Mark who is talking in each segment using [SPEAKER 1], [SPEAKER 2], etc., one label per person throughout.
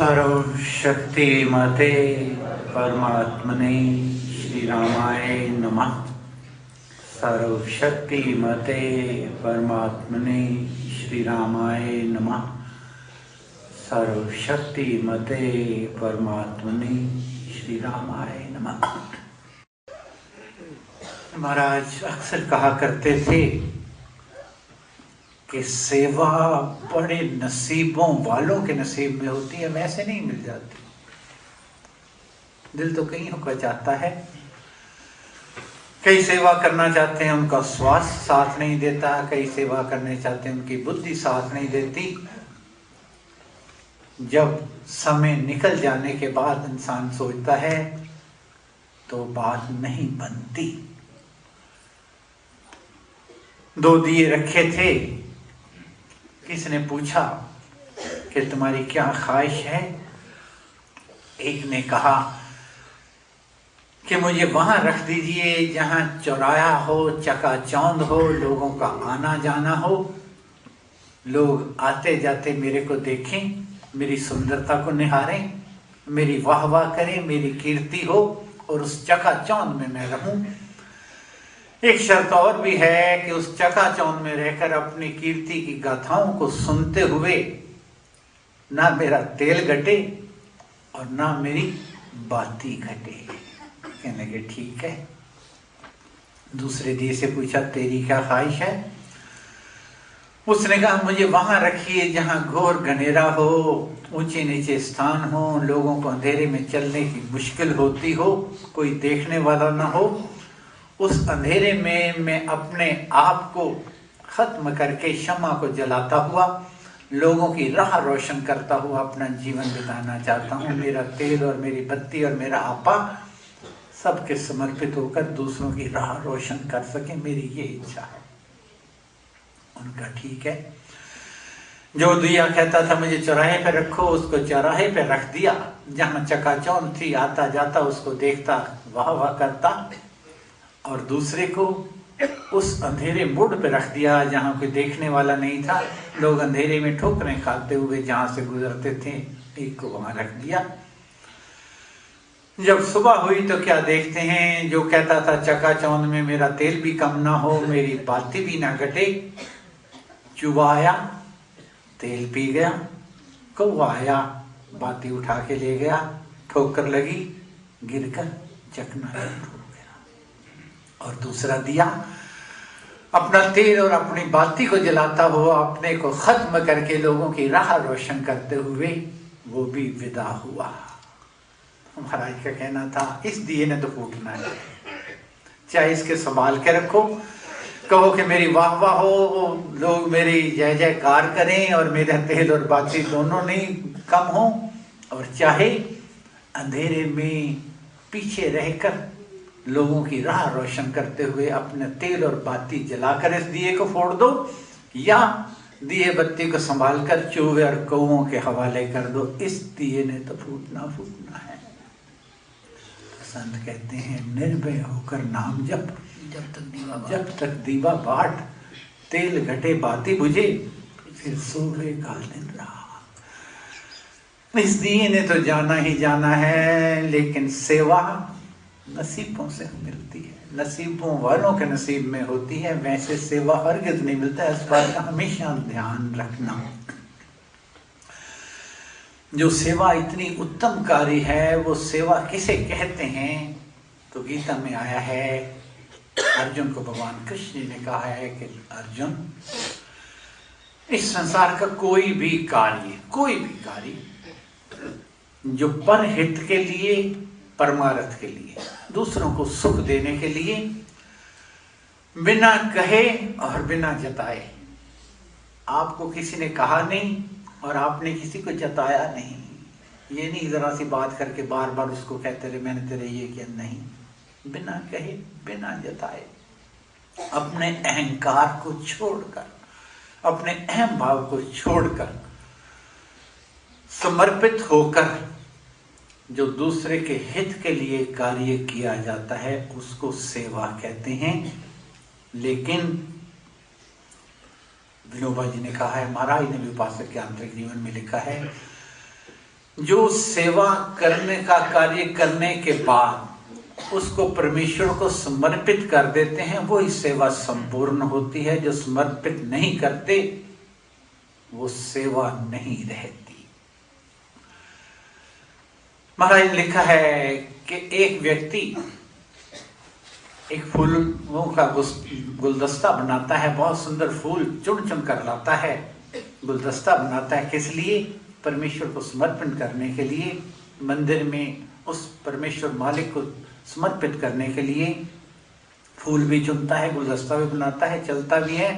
[SPEAKER 1] सर्वशक्तिमते परमात्मने श्री रामाय नमः। सर्वशक्तिमते परमात्मने श्री रामाय नमः। सर्वशक्तिमते परमात्मने श्री रामाय नमः। महाराज अक्सर कहा करते थे कि सेवा बड़े नसीबों वालों के नसीब में होती है, वैसे नहीं मिल जाती। दिल तो कहीं होकर चाहता है, कई सेवा करना चाहते हैं, उनका स्वास्थ्य साथ नहीं देता, कई सेवा करने चाहते हैं, उनकी बुद्धि साथ नहीं देती। जब समय निकल जाने के बाद इंसान सोचता है तो बात नहीं बनती। 2 दिए रखे थे, किसने पूछा कि तुम्हारी क्या ख्वाहिश है? एक ने कहा कि मुझे वहां रख दीजिए जहां चौराहा हो, चकाचौंध हो, लोगों का आना जाना हो, लोग आते जाते मेरे को देखें, मेरी सुंदरता को निहारें, मेरी वाह वाह करें, मेरी कीर्ति हो और उस चकाचौंध में मैं रहूं। एक शर्त और भी है कि उस चकाचौंध में रहकर अपनी कीर्ति की गाथाओं को सुनते हुए ना मेरा तेल घटे और ना मेरी बाती घटे। कहने लगे ठीक है। दूसरे दिए से पूछा तेरी क्या ख्वाहिश है? उसने कहा मुझे वहां रखिए जहां घोर घनेरा हो, ऊंचे नीचे स्थान हो, लोगों को अंधेरे में चलने की मुश्किल होती हो, कोई देखने वाला ना हो। उस अंधेरे में मैं अपने आप को खत्म करके शम्मा को जलाता हुआ लोगों की राह रोशन करता हुआ अपना जीवन बिताना चाहता हूँ। मेरा तेल और मेरी बत्ती और मेरा आपा सबके समर्पित होकर दूसरों की राह रोशन कर सके, मेरी ये इच्छा है। उनका ठीक है। जो दिया कहता था मुझे चौराहे पे रखो, उसको चौराहे पे रख दिया। जहाँ चकाचौंध थी, आता जाता उसको देखता, वाह वाह करता। और दूसरे को उस अंधेरे मोड़ पे रख दिया जहां कोई देखने वाला नहीं था, लोग अंधेरे में ठोकरें खाते हुए जहां से गुजरते थे, एक को वहां रख दिया। जब सुबह हुई तो क्या देखते हैं, जो कहता था चकाचौंध में मेरा तेल भी कम ना हो, मेरी बाती भी ना घटे, चूहा आया, तेल पी गया, कौवा आया, बाती उठा के ले गया, ठोकर लगी, गिरकर चकनाचूर हो गया। और दूसरा दिया अपना तेल और अपनी बाती को जलाता हुआ अपने को खत्म करके लोगों की राह रोशन करते हुए वो भी विदा हुआ। महाराज का कहना था इस दिए ने तो फूटना है, चाहे इसके संभाल के रखो, कहो कि मेरी वाह वाह हो, लोग मेरी जय जयकार करें और मेरा तेल और बाती दोनों नहीं कम हो, और चाहे अंधेरे में पीछे रहकर लोगों की राह रोशन करते हुए अपने तेल और बाती जलाकर इस दिए को फोड़ दो, या दिए बत्ती को संभाल कर चूहे और कौओं के हवाले कर दो। इस दिए ने तो फूटना है। संत कहते हैं निर्भय होकर नाम जप, जब तक दीवा बाट, तेल घटे बाती बुझे, फिर सोवे काल दिन रहा। इस दिए ने तो जाना ही जाना है, लेकिन सेवा नसीबों से मिलती है, नसीबों वालों के नसीब में होती है, वैसे सेवा हरगिज नहीं मिलता है। इस बात का हमेशा ध्यान रखना। जो सेवा इतनी उत्तम कार्य है, वो सेवा किसे कहते हैं? तो गीता में आया है, अर्जुन को भगवान कृष्ण ने कहा है कि अर्जुन, इस संसार का कोई भी कार्य जो परहित के लिए, परमार्थ के लिए, दूसरों को सुख देने के लिए, बिना कहे और बिना जताए, आपको किसी ने कहा नहीं और आपने किसी को जताया नहीं, ये नहीं जरा सी बात करके बार बार उसको कहते रहे मैंने तेरे ये किया, नहीं, बिना कहे बिना जताए, अपने अहंकार को छोड़कर, अपने अहम भाव को छोड़कर, समर्पित होकर जो दूसरे के हित के लिए कार्य किया जाता है उसको सेवा कहते हैं। लेकिन विनोबा जी ने कहा है, महाराज ने भी उपासक के आंतरिक जीवन में लिखा है, जो सेवा करने का कार्य करने के बाद उसको परमेश्वर को समर्पित कर देते हैं, वही सेवा संपूर्ण होती है। जो समर्पित नहीं करते वो सेवा नहीं रहती। महाराज लिखा है कि एक व्यक्ति एक फूलों का गुलदस्ता बनाता है, बहुत सुंदर फूल चुन चुन कर लाता है, गुलदस्ता बनाता है। किस लिए? परमेश्वर को समर्पण करने के लिए, मंदिर में उस परमेश्वर मालिक को समर्पित करने के लिए फूल भी चुनता है, गुलदस्ता भी बनाता है, चलता भी है।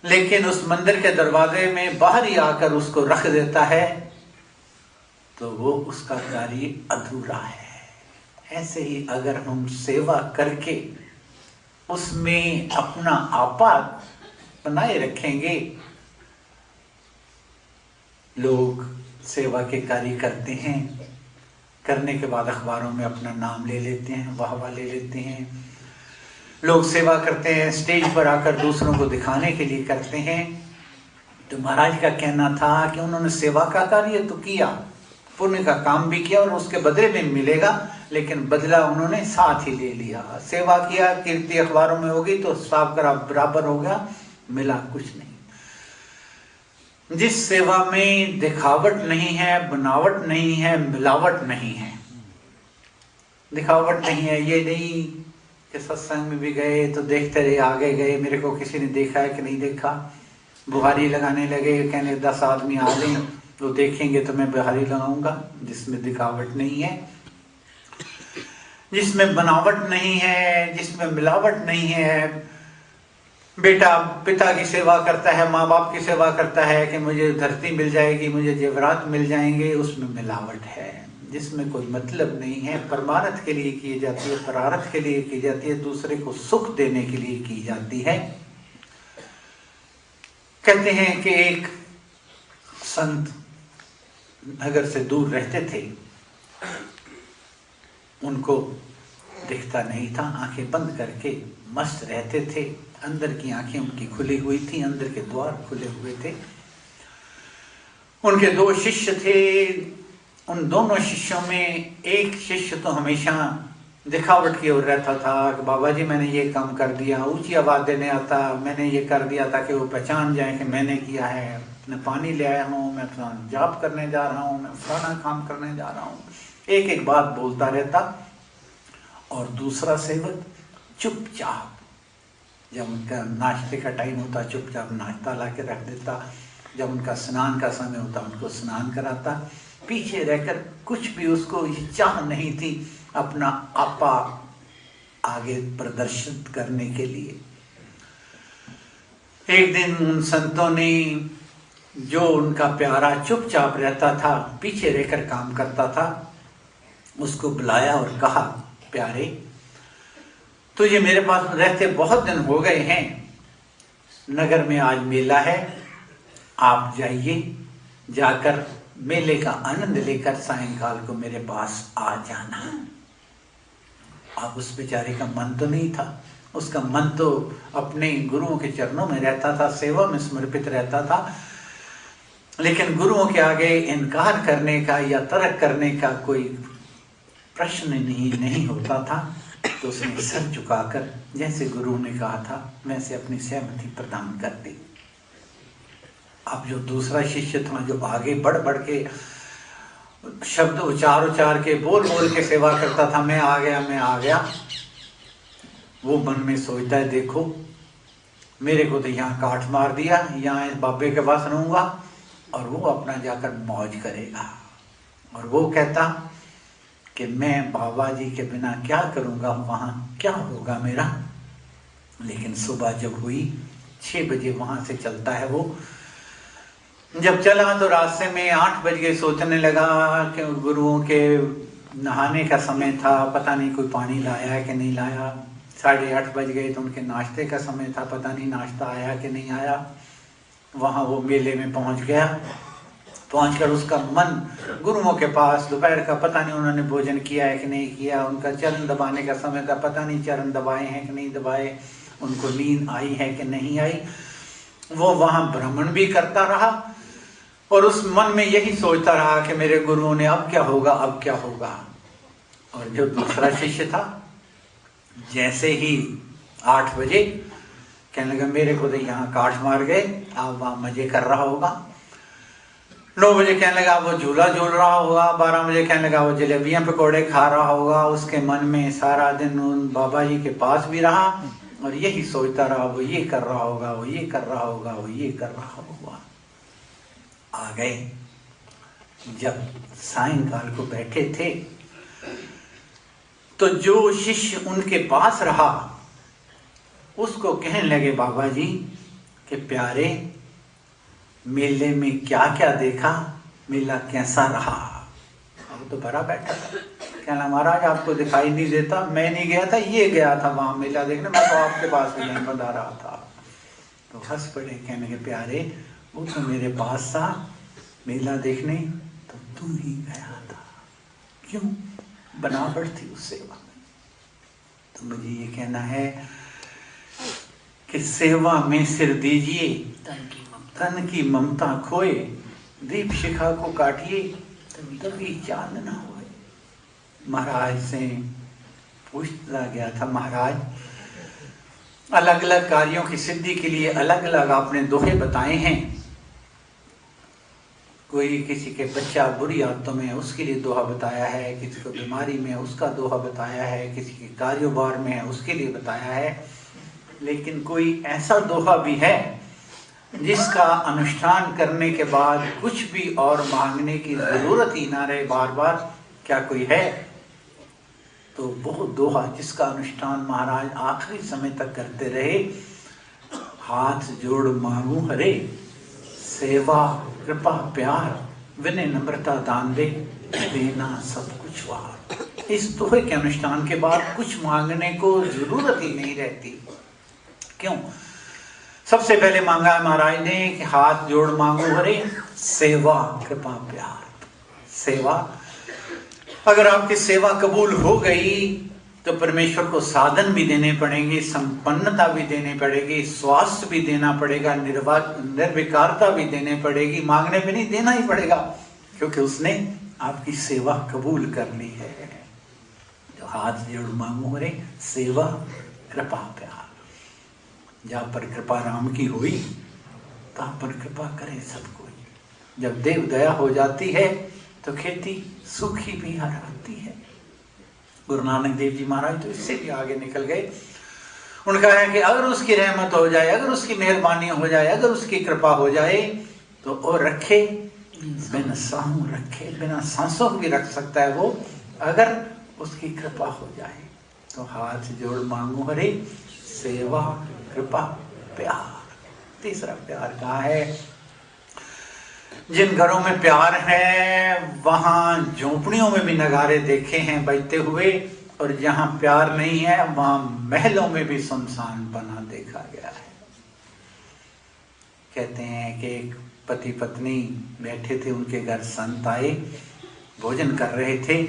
[SPEAKER 1] लेकिन उस मंदिर के दरवाजे में बाहर ही आकर उसको रख देता है, तो वो उसका कार्य अधूरा है। ऐसे ही अगर हम सेवा करके उसमें अपना आपा बनाए रखेंगे, लोग सेवा के कार्य करते हैं, करने के बाद अखबारों में अपना नाम ले लेते हैं, वाहवा ले लेते हैं। लोग सेवा करते हैं, स्टेज पर आकर दूसरों को दिखाने के लिए करते हैं। तो महाराज का कहना था कि उन्होंने सेवा का कार्य तो किया, पुण्य का काम भी किया और उसके बदले में मिलेगा, लेकिन बदला उन्होंने साथ ही ले लिया। सेवा किया, कीर्ति अखबारों में होगी तो सब बराबर हो गया, मिला कुछ नहीं। जिस सेवा में दिखावट नहीं है, बनावट नहीं है, मिलावट नहीं है, दिखावट नहीं है, ये नहीं कि सत्संग में भी गए तो देखते रहे, आगे गए, मेरे को किसी ने देखा है कि नहीं देखा, बुहारी लगाने लगे, कहने 10 आदमी आ गए तो देखेंगे तो मैं बुहारी लगाऊंगा। जिसमें दिखावट नहीं है, जिसमें बनावट नहीं है, जिसमें मिलावट नहीं है। बेटा पिता की सेवा करता है, माँ बाप की सेवा करता है कि मुझे धरती मिल जाएगी, मुझे जेवरात मिल जाएंगे, उसमें मिलावट है। जिसमें कोई मतलब नहीं है, परमार्थ के लिए की जाती है, परार्थ के लिए की जाती है, दूसरे को सुख देने के लिए की जाती है। कहते हैं कि एक संत नगर से दूर रहते थे, उनको दिखता नहीं था, आंखें बंद करके मस्त रहते थे, अंदर की आंखें उनकी खुली हुई थी, अंदर के द्वार खुले हुए थे। उनके 2 शिष्य थे। उन दोनों शिष्यों में एक शिष्य तो हमेशा दिखावट की ओर रहता था कि बाबा जी मैंने ये काम कर दिया, ऊंची आवाज देने आता, मैंने ये कर दिया ताकि वो पहचान जाए कि मैंने किया है, मैं पानी ले आया हूँ, मैं जाप करने जा रहा हूँ, मैं फलाना काम करने जा रहा हूँ, एक एक बात बोलता रहता। और दूसरा सेवक चुपचाप, जब उनका नाश्ते का टाइम होता चुपचाप नाश्ता ला के रख देता, जब उनका स्नान का समय होता उनको स्नान कराता, पीछे रहकर कुछ भी उसको ये चाह नहीं थी अपना आपा आगे प्रदर्शित करने के लिए। एक दिन उन संतों ने, जो उनका प्यारा चुपचाप रहता था, पीछे रहकर काम करता था, उसको बुलाया और कहा, प्यारे तुझे मेरे पास रहते बहुत दिन हो गए हैं, नगर में आज मेला है, आप जाइए, जाकर मेले का आनंद लेकर सायंकाल को मेरे पास आ जाना। अब उस बेचारे का मन तो नहीं था, उसका मन तो अपने गुरुओं के चरणों में रहता था, सेवा में समर्पित रहता था, लेकिन गुरुओं के आगे इनकार करने का या तर्क करने का कोई प्रश्न नहीं होता था। तो उसने सर झुकाकर जैसे गुरु ने कहा था वैसे अपनी सहमति प्रदान कर दी। अब जो दूसरा शिष्य था, जो आगे बढ़ बढ़ के शब्द उच्चार के बोल के सेवा करता था, मैं आ गया, वो मन में सोचता है, देखो मेरे को तो यहाँ काट मार दिया, यहाँ इस बाबे के पास रहूंगा और वो अपना जाकर मौज करेगा। और वो कहता कि मैं बाबा जी के बिना क्या करूँगा, वहाँ क्या होगा मेरा। लेकिन सुबह जब हुई 6 बजे वहाँ से चलता है वो, जब चला तो रास्ते में 8 बज गए, सोचने लगा कि गुरुओं के नहाने का समय था, पता नहीं कोई पानी लाया है कि नहीं लाया। 8:30 बज गए तो उनके नाश्ते का समय था, पता नहीं नाश्ता आया कि नहीं आया। वहाँ वो मेले में पहुँच गया, पहुँचकर उसका मन गुरुओं के पास, दोपहर का पता नहीं उन्होंने भोजन किया है कि नहीं किया, उनका चरण दबाने का समय था, पता नहीं चरण दबाए हैं कि नहीं दबाए, उनको नींद आई है कि नहीं आई। वो वहाँ भ्रमण भी करता रहा और उस मन में यही सोचता रहा कि मेरे गुरुओं ने अब क्या होगा, अब क्या होगा। और जो दूसरा शिष्य था, जैसे ही 8 बजे कहने लगा मेरे को तो यहाँ काट मार गए, आप वहाँ मजे कर रहा होगा। 9 बजे कहने लगा वो झूला झूल रहा होगा। 12 बजे कहने लगा वो जलेबियाँ पकौड़े खा रहा होगा। उसके मन में सारा दिन उन बाबा जी के पास भी रहा और यही सोचता रहा, वो ये कर रहा होगा, वो ये कर रहा होगा, वो ये कर रहा होगा। आ गए, जब सायंकाल को बैठे थे तो जो शिष्य उनके पास रहा उसको कहने लगे बाबा जी कि प्यारे, मेले में क्या क्या देखा, मेला कैसा रहा। अब तो भरा बैठा था, कहना महाराज आपको दिखाई नहीं देता, मैं नहीं गया था, ये गया था वहां मेला देखने, मैं तो आपके पास भी नहीं बता रहा था। तो हंस पड़े, कहने के प्यारे वो तो मेरे पास था मेला देखने, तो तुम ही गया था, क्यों बनावट थी उस सेवा में। तो मुझे ये कहना है कि सेवा में सिर दीजिए, तन की ममता खोए, दीप शिखा को काटिए तभी चांद न होए। महाराज से पूछता गया था, महाराज अलग अलग कार्यों की सिद्धि के लिए अलग अलग आपने दोहे बताए हैं। कोई किसी के बच्चा बुरी आदतों में उसके लिए दोहा बताया है, किसी को बीमारी में उसका दोहा बताया है, किसी के कारोबार में है उसके लिए बताया है। लेकिन कोई ऐसा दोहा भी है जिसका अनुष्ठान करने के बाद कुछ भी और मांगने की जरूरत ही ना रहे बार बार। क्या कोई है? तो वो दोहा जिसका अनुष्ठान महाराज आखिरी समय तक करते रहे, हाथ जोड़ मांगू हरे, सेवा कृपा प्यार विनय नम्रता दान दे, देना सब कुछ वार। इस दोहे के अनुष्ठान के बाद कुछ मांगने को जरूरत ही नहीं रहती। क्यों? सबसे पहले मांगा है महाराज ने कि हाथ जोड़ मांगो हरे, सेवा कृपा प्यार। सेवा, अगर आपकी सेवा कबूल हो गई तो परमेश्वर को साधन भी देने पड़ेंगे, संपन्नता भी देनी पड़ेगी, स्वास्थ्य भी देना पड़ेगा, निर्विकारता भी देनी पड़ेगी। मांगने पे नहीं, देना ही पड़ेगा, क्योंकि उसने आपकी सेवा कबूल कर ली है। जो हाथ जोड़ मांगो हरे, सेवा कृपा प्यार। जहाँ पर कृपा राम की हुई तहाँ पर कृपा करे सब कोई। जब देव दया हो जाती है तो खेती सुखी भी हराती है। गुरु नानक देव जी महाराज तो इससे भी आगे निकल गए। उनका है कि अगर उसकी रहमत हो जाए, अगर उसकी मेहरबानी हो जाए, अगर उसकी कृपा हो जाए तो वो रखे, बिना सांसों रखे, बिना सांसों भी रख सकता है वो, अगर उसकी कृपा हो जाए। तो हाथ जोड़ मांगो हरे, सेवा कृपा प्यार। तीसरा प्यार कहाँ है? जिन घरों में प्यार है वहां झोपड़ियों में भी नगारे देखे हैं बजते हुए, और जहां प्यार नहीं है वहां महलों में भी सुनसान बना देखा गया है। कहते हैं कि एक पति पत्नी बैठे थे, उनके घर संत आए, भोजन कर रहे थे।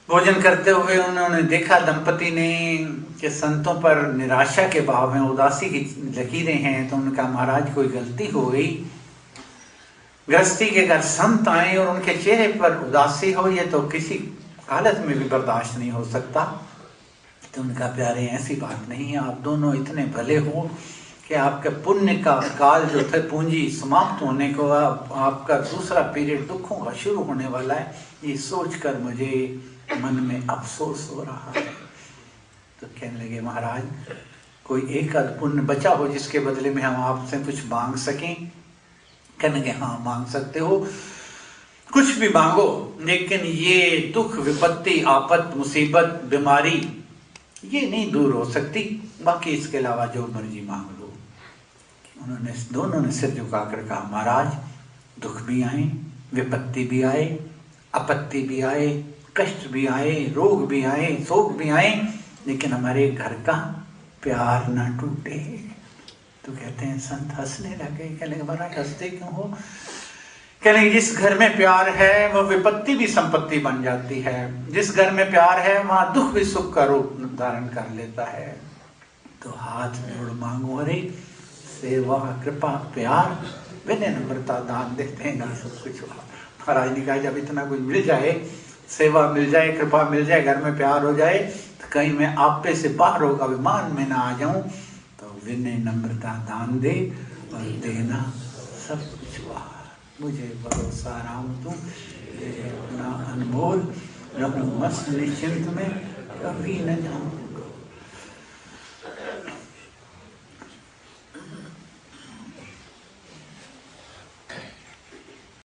[SPEAKER 1] भोजन करते हुए उन्होंने देखा दंपति ने कि संतों पर निराशा के भाव में, उदासी की लकीरें हैं। तो उन्होंने कहा महाराज कोई गलती हो गई, गृहस्थी के घर संत आए और उनके चेहरे पर उदासी हो, ये तो किसी हालत में भी बर्दाश्त नहीं हो सकता। तो उनका प्यारे ऐसी बात नहीं है, आप दोनों इतने भले हो कि आपके पुण्य का काल जो थे पूंजी समाप्त होने को, आपका दूसरा पीरियड दुखों का शुरू होने वाला है, ये सोचकर मुझे मन में अफसोस हो रहा है। तो कहने लगे महाराज कोई एक आध पुण्य बचा हो जिसके बदले में हम आपसे कुछ मांग सकें? कहने लगे हाँ मांग सकते हो, कुछ भी मांगो, लेकिन ये दुख विपत्ति आपत मुसीबत बीमारी ये नहीं दूर हो सकती, बाकी इसके अलावा जो मर्जी मांग लो। उन्होंने दोनों ने सिर झुकाकर कहा महाराज दुख भी आए, विपत्ति भी आए, आपत्ति भी आए, कष्ट भी आए, रोग भी आए, शोक भी आए, लेकिन हमारे घर का प्यार ना टूटे। तो कहते हैं संत हंसने लगे। कहने लगे महाराज हंसते क्यों हो? कहने लगे जिस घर में प्यार है वो विपत्ति भी संपत्ति बन जाती है, जिस घर में प्यार है वहां दुख भी सुख का रूप धारण कर लेता है। तो हाथ जोड़ मांगो हरे, सेवा कृपा प्यार विनय नम्रता दान देते हैं सब कुछ हुआ। महाराज ने कहा जब इतना कुछ मिल जाए, सेवा मिल जाए, कृपा मिल जाए, घर में प्यार हो जाए, तो कहीं मैं आप पे से बाहर होगा अभिमान में ना आ जाऊं, तो विनय नम्रता दान दे और देना सब कुछ हुआ। मुझे भरोसा राम तू अपना अनमोल रहूं मस्त निश्चिंत में, कभी न जाऊं